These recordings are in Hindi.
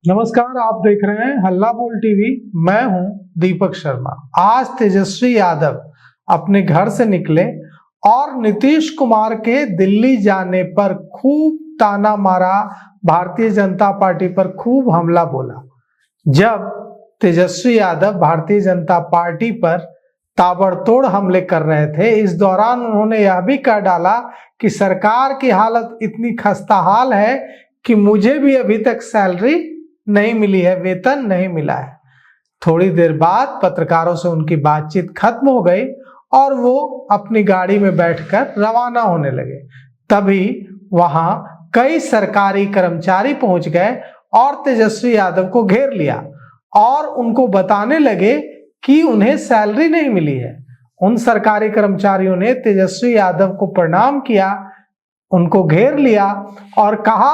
नमस्कार, आप देख रहे हैं हल्ला बोल टीवी। मैं हूं दीपक शर्मा। आज तेजस्वी यादव अपने घर से निकले और नीतीश कुमार के दिल्ली जाने पर खूब ताना मारा, भारतीय जनता पार्टी पर खूब हमला बोला। जब तेजस्वी यादव भारतीय जनता पार्टी पर ताबड़तोड़ हमले कर रहे थे, इस दौरान उन्होंने यह भी कह डाला कि सरकार की हालत इतनी खस्ताहाल है कि मुझे भी अभी तक सैलरी नहीं मिली है, वेतन नहीं मिला है। थोड़ी देर बाद पत्रकारों से उनकी बातचीत खत्म हो गई और वो अपनी गाड़ी में बैठकर रवाना होने लगे। तभी वहां कई सरकारी कर्मचारी पहुंच गए और तेजस्वी यादव को घेर लिया और उनको बताने लगे कि उन्हें सैलरी नहीं मिली है। उन सरकारी कर्मचारियों ने तेजस्वी यादव को प्रणाम किया, उनको घेर लिया और कहा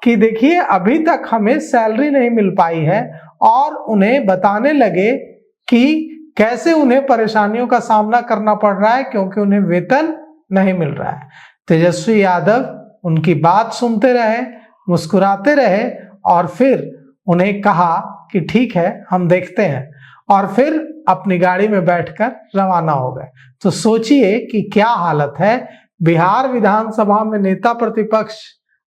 कि देखिए अभी तक हमें सैलरी नहीं मिल पाई है, और उन्हें बताने लगे कि कैसे उन्हें परेशानियों का सामना करना पड़ रहा है क्योंकि उन्हें वेतन नहीं मिल रहा है। तेजस्वी यादव उनकी बात सुनते रहे, मुस्कुराते रहे और फिर उन्हें कहा कि ठीक है, हम देखते हैं, और फिर अपनी गाड़ी में बैठकर रवाना हो गए। तो सोचिए कि क्या हालत है। बिहार विधानसभा में नेता प्रतिपक्ष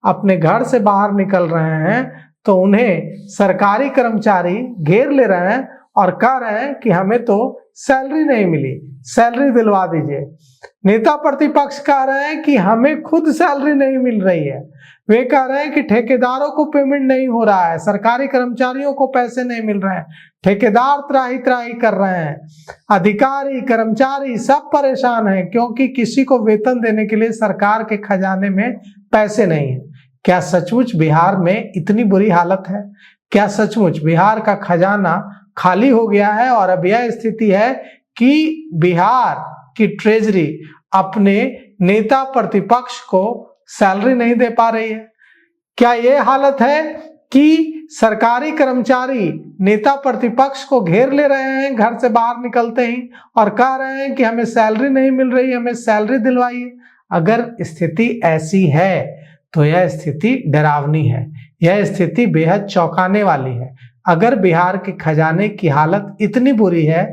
अपने घर से बाहर निकल रहे हैं तो उन्हें सरकारी कर्मचारी घेर ले रहे हैं और कह रहे हैं कि हमें तो सैलरी नहीं मिली, सैलरी दिलवा दीजिए। नेता प्रतिपक्ष कह रहे हैं कि हमें खुद सैलरी नहीं मिल रही है। वे कह रहे हैं कि ठेकेदारों को पेमेंट नहीं हो रहा है, सरकारी कर्मचारियों को पैसे नहीं मिल रहे हैं, ठेकेदार त्राही त्राही कर रहे हैं, अधिकारी कर्मचारी सब परेशान हैं क्योंकि किसी को वेतन देने के लिए सरकार के खजाने में पैसे नहीं है। क्या सचमुच बिहार में इतनी बुरी हालत है? क्या सचमुच बिहार का खजाना खाली हो गया है और अब यह स्थिति है कि बिहार की ट्रेजरी अपने नेता प्रतिपक्ष को सैलरी नहीं दे पा रही है? क्या यह हालत है कि सरकारी कर्मचारी नेता प्रतिपक्ष को घेर ले रहे हैं घर से बाहर निकलते ही और कह रहे हैं कि हमें सैलरी नहीं मिल रही, हमें सैलरी दिलवाइए? अगर स्थिति ऐसी है तो यह स्थिति डरावनी है, यह स्थिति बेहद चौंकाने वाली है। अगर बिहार के खजाने की हालत इतनी बुरी है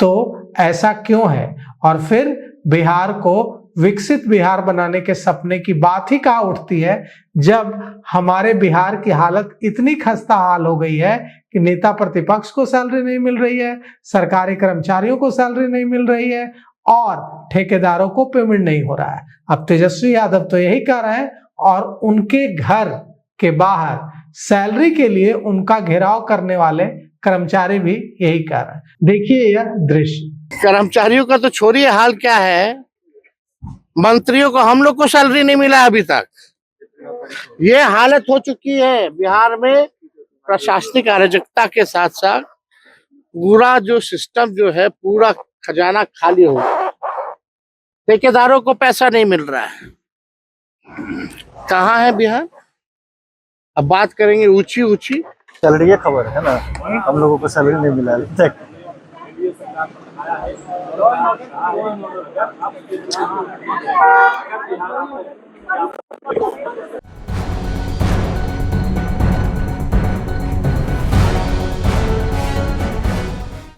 तो ऐसा क्यों है? और फिर बिहार को विकसित बिहार बनाने के सपने की बात ही कहाँ उठती है जब हमारे बिहार की हालत इतनी खस्ता हाल हो गई है कि नेता प्रतिपक्ष को सैलरी नहीं मिल रही है, सरकारी कर्मचारियों को सैलरी नहीं मिल रही है और ठेकेदारों को पेमेंट नहीं हो रहा है। अब तेजस्वी यादव तो यही कह रहे हैं और उनके घर के बाहर सैलरी के लिए उनका घेराव करने वाले कर्मचारी भी यही कह रहे हैं। देखिए यह दृश्य। कर्मचारियों का तो छोड़िए, हाल क्या है, मंत्रियों को, हम लोग को सैलरी नहीं मिला अभी तक। ये हालत हो चुकी है बिहार में। प्रशासनिक अराजकता के साथ साथ पूरा जो सिस्टम जो है, पूरा खजाना खाली हो गया। ठेकेदारों को पैसा नहीं मिल रहा है। कहाँ है बिहार? अब बात करेंगे ऊंची ऊंची सैलरी की खबर है ना, हम लोगों को सैलरी नहीं मिला है।